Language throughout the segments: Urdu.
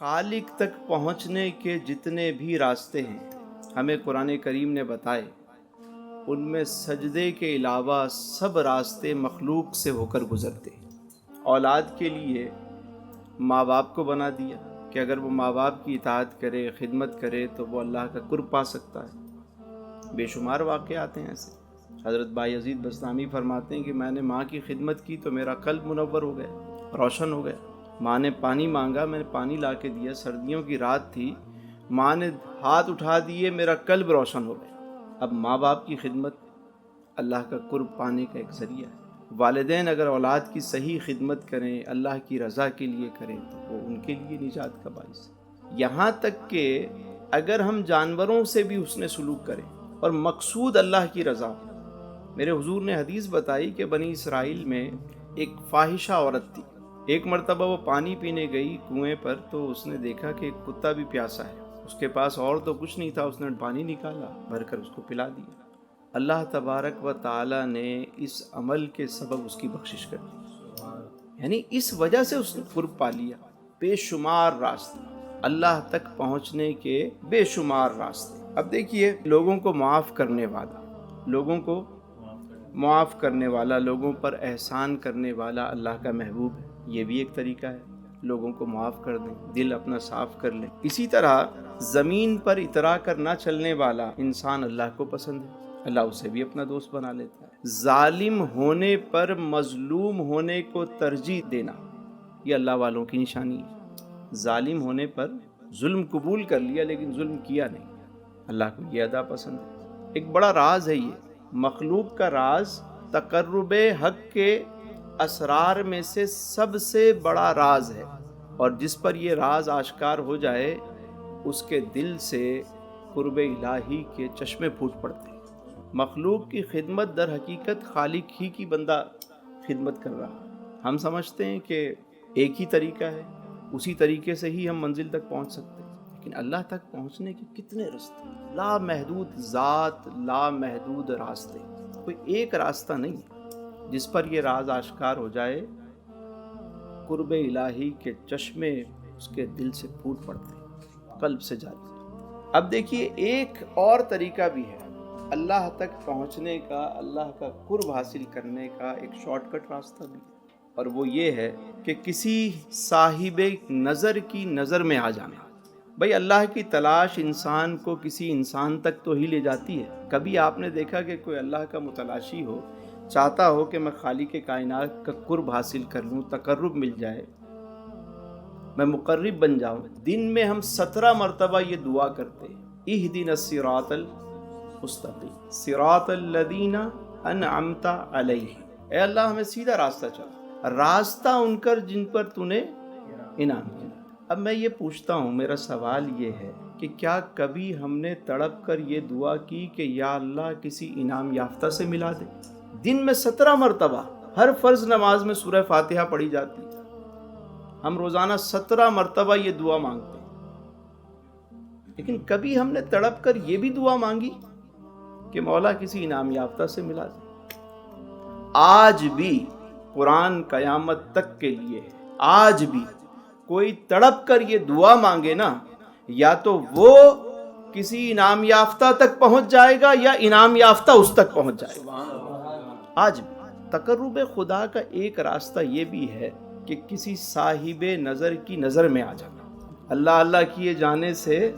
خالق تک پہنچنے کے جتنے بھی راستے ہیں ہمیں قرآن کریم نے بتائے، ان میں سجدے کے علاوہ سب راستے مخلوق سے ہو کر گزرتے ہیں۔ اولاد کے لیے ماں باپ کو بنا دیا کہ اگر وہ ماں باپ کی اطاعت کرے، خدمت کرے تو وہ اللہ کا قرب پا سکتا ہے۔ بے شمار واقعات ہیں ایسے۔ حضرت بایزید بستامی فرماتے ہیں کہ میں نے ماں کی خدمت کی تو میرا قلب منور ہو گیا، روشن ہو گیا۔ ماں نے پانی مانگا، میں نے پانی لا کے دیا، سردیوں کی رات تھی، ماں نے ہاتھ اٹھا دیے، میرا قلب روشن ہو گیا۔ اب ماں باپ کی خدمت اللہ کا قرب پانے کا ایک ذریعہ ہے۔ والدین اگر اولاد کی صحیح خدمت کریں، اللہ کی رضا کے لیے کریں تو وہ ان کے لیے نجات کا باعث ہے۔ یہاں تک کہ اگر ہم جانوروں سے بھی حسن سلوک کریں اور مقصود اللہ کی رضا ہو۔ میرے حضور نے حدیث بتائی کہ بنی اسرائیل میں ایک فاحشہ عورت تھی۔ ایک مرتبہ وہ پانی پینے گئی کنویں پر تو اس نے دیکھا کہ ایک کتا بھی پیاسا ہے، اس کے پاس اور تو کچھ نہیں تھا، اس نے پانی نکالا، بھر کر اس کو پلا دیا۔ اللہ تبارک و تعالی نے اس عمل کے سبب اس کی بخشش کر دی، یعنی اس وجہ سے اس نے قرب پا لیا۔ بے شمار راستے اللہ تک پہنچنے کے، بے شمار راستے۔ اب دیکھیے، لوگوں کو معاف کرنے والا، لوگوں کو معاف کرنے والا، لوگوں پر احسان کرنے والا اللہ کا محبوب ہے۔ یہ بھی ایک طریقہ ہے، لوگوں کو معاف کر دیں، دل اپنا صاف کر لیں۔ اسی طرح زمین پر اترا کر نہ چلنے والا انسان اللہ کو پسند ہے، اللہ اسے بھی اپنا دوست بنا لیتا ہے۔ ظالم ہونے پر مظلوم ہونے کو ترجیح دینا، یہ اللہ والوں کی نشانی ہے۔ ظالم ہونے پر ظلم قبول کر لیا لیکن ظلم کیا نہیں، اللہ کو یہ ادا پسند ہے۔ ایک بڑا راز ہے یہ، مخلوق کا راز، تقرب حق کے اسرار میں سے سب سے بڑا راز ہے، اور جس پر یہ راز آشکار ہو جائے اس کے دل سے قرب الہی کے چشمے پھوٹ پڑتے ہیں۔ مخلوق کی خدمت در حقیقت خالق ہی کی بندہ خدمت کر رہا ہے۔ ہم سمجھتے ہیں کہ ایک ہی طریقہ ہے، اسی طریقے سے ہی ہم منزل تک پہنچ سکتے ہیں، لیکن اللہ تک پہنچنے کے کتنے راستے، لامحدود ذات، لامحدود راستے، کوئی ایک راستہ نہیں ہے۔ جس پر یہ راز آشکار ہو جائے قرب الہی کے چشمے اس کے دل سے پھوٹ پڑتے ہیں، قلب سے جاتے ہیں۔ اب دیکھیے، ایک اور طریقہ بھی ہے اللہ تک پہنچنے کا، اللہ کا قرب حاصل کرنے کا ایک شارٹ کٹ راستہ بھی ہے، اور وہ یہ ہے کہ کسی صاحب نظر کی نظر میں آ جانا۔ بھئی اللہ کی تلاش انسان کو کسی انسان تک تو ہی لے جاتی ہے۔ کبھی آپ نے دیکھا کہ کوئی اللہ کا متلاشی ہو، چاہتا ہو کہ میں خالق کائنات کا قرب حاصل کر لوں، تقرب مل جائے، میں مقرب بن جاؤں؟ دن میں ہم 17 مرتبہ یہ دعا کرتے ہیں، اہدنا الصراط المستقیم صراط الذین انعمت علیہم، اے اللہ ہمیں سیدھا راستہ چلا، راستہ ان کر جن پر تو نے انعام کیا۔ اب میں یہ پوچھتا ہوں، میرا سوال یہ ہے کہ کیا کبھی ہم نے تڑپ کر یہ دعا کی کہ یا اللہ کسی انعام یافتہ سے ملا دے؟ دن میں 17 مرتبہ ہر فرض نماز میں سورہ فاتحہ پڑھی جاتی ہے، ہم روزانہ 17 مرتبہ یہ دعا مانگتے ہیں، لیکن کبھی ہم نے تڑپ کر یہ بھی دعا مانگی کہ مولا کسی انعام یافتہ سے ملا دے؟ آج بھی قرآن قیامت تک کے لیے ہے، آج بھی کوئی تڑپ کر یہ دعا مانگے نا، یا تو وہ کسی انعام یافتہ تک پہنچ جائے گا یا انعام یافتہ اس تک پہنچ جائے گا۔ آج بھی تقرب خدا کا ایک راستہ یہ بھی ہے کہ کسی صاحب نظر کی نظر میں آ جانا۔ اللہ اللہ کیے جانے سے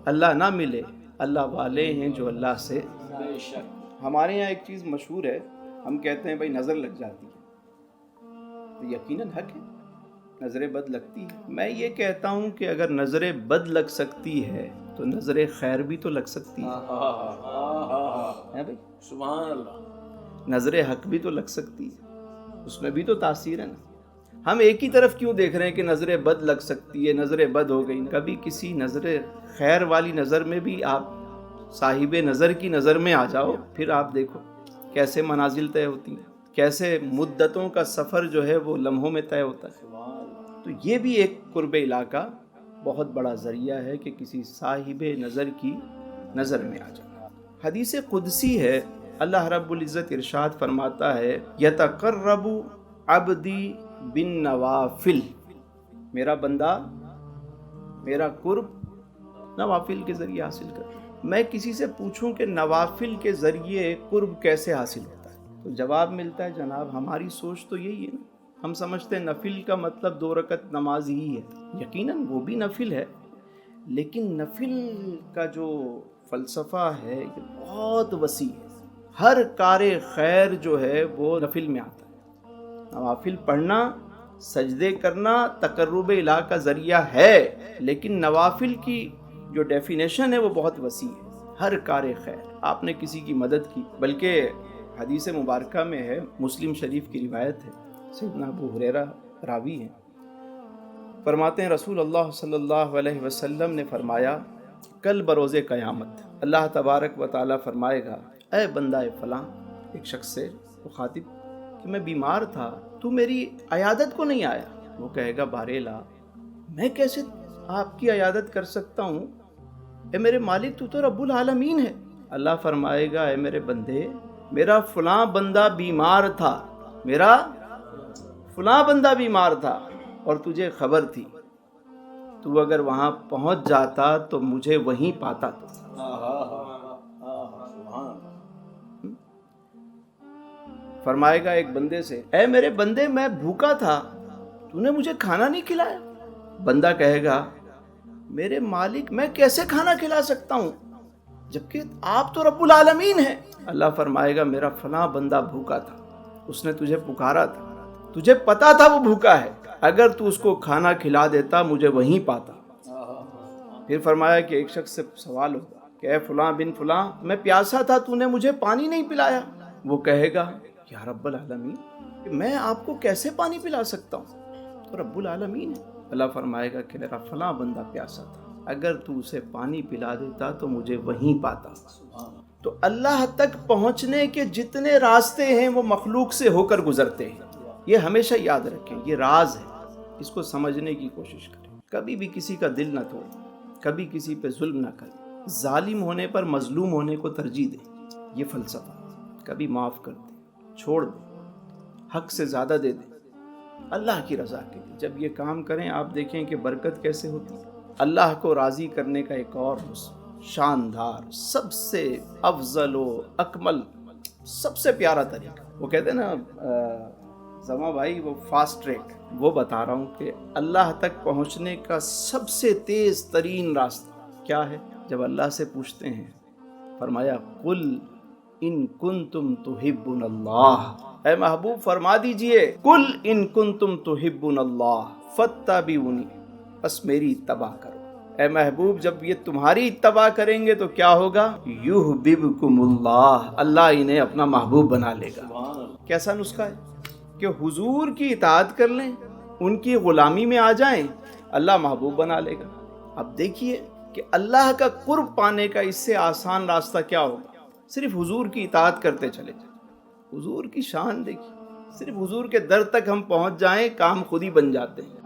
اللہ نہ ملے، اللہ والے ہیں جو اللہ سے۔ ہمارے یہاں ایک چیز مشہور ہے، ہم کہتے ہیں بھائی نظر لگ جاتی ہے، تو یقیناً حق ہے، نظر بد لگتی ہے۔ میں یہ کہتا ہوں کہ اگر نظر بد لگ سکتی ہے تو نظر خیر بھی تو لگ سکتی ہے بھائی، سبحان اللہ۔ نظر حق بھی تو لگ سکتی ہے، اس میں بھی تو تاثیر ہے نا۔ ہم ایک ہی طرف کیوں دیکھ رہے ہیں کہ نظر بد لگ سکتی ہے، نظر بد ہو گئی؟ کبھی کسی نظر خیر والی نظر میں بھی آپ صاحب نظر کی نظر میں آ جاؤ، پھر آپ دیکھو کیسے منازل طے ہوتی ہیں، کیسے مدتوں کا سفر جو ہے وہ لمحوں میں طے ہوتا ہے۔ تو یہ بھی ایک قرب الہ کا بہت بڑا ذریعہ ہے کہ کسی صاحب نظر کی نظر میں آ جانا۔ حدیث قدسی ہے، اللہ رب العزت ارشاد فرماتا ہے، یتقرب عبدی بالنوافل، میرا بندہ میرا قرب نوافل کے ذریعے حاصل کرتے ہیں۔ میں کسی سے پوچھوں کہ نوافل کے ذریعے قرب کیسے حاصل ہوتا ہے تو جواب ملتا ہے جناب ہماری سوچ تو یہی ہے نا، ہم سمجھتے ہیں نفل کا مطلب 2 رکعت نماز ہی ہے، یقیناً وہ بھی نفل ہے، لیکن نفل کا جو فلسفہ ہے یہ بہت وسیع ہے۔ ہر کار خیر جو ہے وہ نفل میں آتا ہے۔ نوافل پڑھنا، سجدے کرنا تقرب الہ کا ذریعہ ہے، لیکن نوافل کی جو ڈیفینیشن ہے وہ بہت وسیع ہے۔ ہر کار خیر، آپ نے کسی کی مدد کی، بلکہ حدیث مبارکہ میں ہے، مسلم شریف کی روایت ہے، سیدنا ابو ہریرہ راوی ہیں، فرماتے ہیں رسول اللہ صلی اللہ علیہ وسلم نے فرمایا کل بروز قیامت اللہ تبارک و تعالیٰ فرمائے گا اے بندہ فلاں، ایک شخص سے مخاطب کہ میں بیمار تھا، تو میری عیادت کو نہیں آیا۔ وہ کہے گا بارےلا میں کیسے آپ کی عیادت کر سکتا ہوں، اے میرے مالک تو رب العالمین ہے۔ اللہ فرمائے گا اے میرے بندے، میرا فلاں بندہ بیمار تھا، میرا فلاں بندہ بیمار تھا اور تجھے خبر تھی، تو اگر وہاں پہنچ جاتا تو مجھے وہیں پاتا تو۔ فرمائے گا ایک بندے سے اے میرے بندے میں بھوکا تھا، تو نے مجھے کھانا نہیں کھلایا۔ بندہ کہے گا میرے مالک میں کیسے کھانا کھلا سکتا ہوں جبکہ آپ تو رب العالمین ہیں۔ اللہ فرمائے گا میرا فلاں بندہ بھوکا تھا، اس نے تجھے پکارا تھا، تجھے پتا تھا وہ بھوکا ہے، اگر تو اس کو کھانا کھلا دیتا مجھے وہیں پاتا۔ پھر فرمایا کہ ایک شخص سے سوال ہوگا کہ اے فلاں بن فلاں میں پیاسا تھا، تو نے مجھے پانی نہیں پلایا۔ وہ کہے گا یا رب العالمین میں آپ کو کیسے پانی پلا سکتا ہوں، تو رب العالمین ہے۔ اللہ فرمائے گا کہ میرا فلاں بندہ پیاسا تھا، اگر تو اسے پانی پلا دیتا تو مجھے وہیں پاتا۔ تو اللہ تک پہنچنے کے جتنے راستے ہیں وہ مخلوق سے ہو کر گزرتے ہیں، یہ ہمیشہ یاد رکھیں، یہ راز ہے، اس کو سمجھنے کی کوشش کریں۔ کبھی بھی کسی کا دل نہ توڑیں، کبھی کسی پہ ظلم نہ کریں، ظالم ہونے پر مظلوم ہونے کو ترجیح دیں، یہ فلسفہ۔ کبھی معاف کر دیں، چھوڑ دیں، حق سے زیادہ دے دیں اللہ کی رضا کے لیے۔ جب یہ کام کریں آپ دیکھیں کہ برکت کیسے ہوتی ہے۔ اللہ کو راضی کرنے کا ایک اور شاندار، سب سے افضل و اکمل، سب سے پیارا طریقہ، وہ کہتے ہیں نا زما بھائی وہ فاسٹ ٹریک، وہ بتا رہا ہوں کہ اللہ تک پہنچنے کا سب سے تیز ترین راستہ کیا ہے؟ جب اللہ سے پوچھتے ہیں، فرمایا قل ان کنتم تحبون اللہ، اے محبوب فرما دیجئے قل ان کنتم تحبون اللہ فاتبعونی، بس میری اتباع کرو۔ اے محبوب جب یہ تمہاری اتباع کریں گے تو کیا ہوگا؟ یحببکم اللہ، اللہ انہیں اپنا محبوب بنا لے گا۔ کیسا نسخہ ہے کہ حضور کی اطاعت کر لیں، ان کی غلامی میں آ جائیں، اللہ محبوب بنا لے گا۔ اب دیکھیے کہ اللہ کا قرب پانے کا اس سے آسان راستہ کیا ہوگا؟ صرف حضور کی اطاعت کرتے چلے جائیں۔ حضور کی شان دیکھیے، صرف حضور کے در تک ہم پہنچ جائیں، کام خود ہی بن جاتے ہیں۔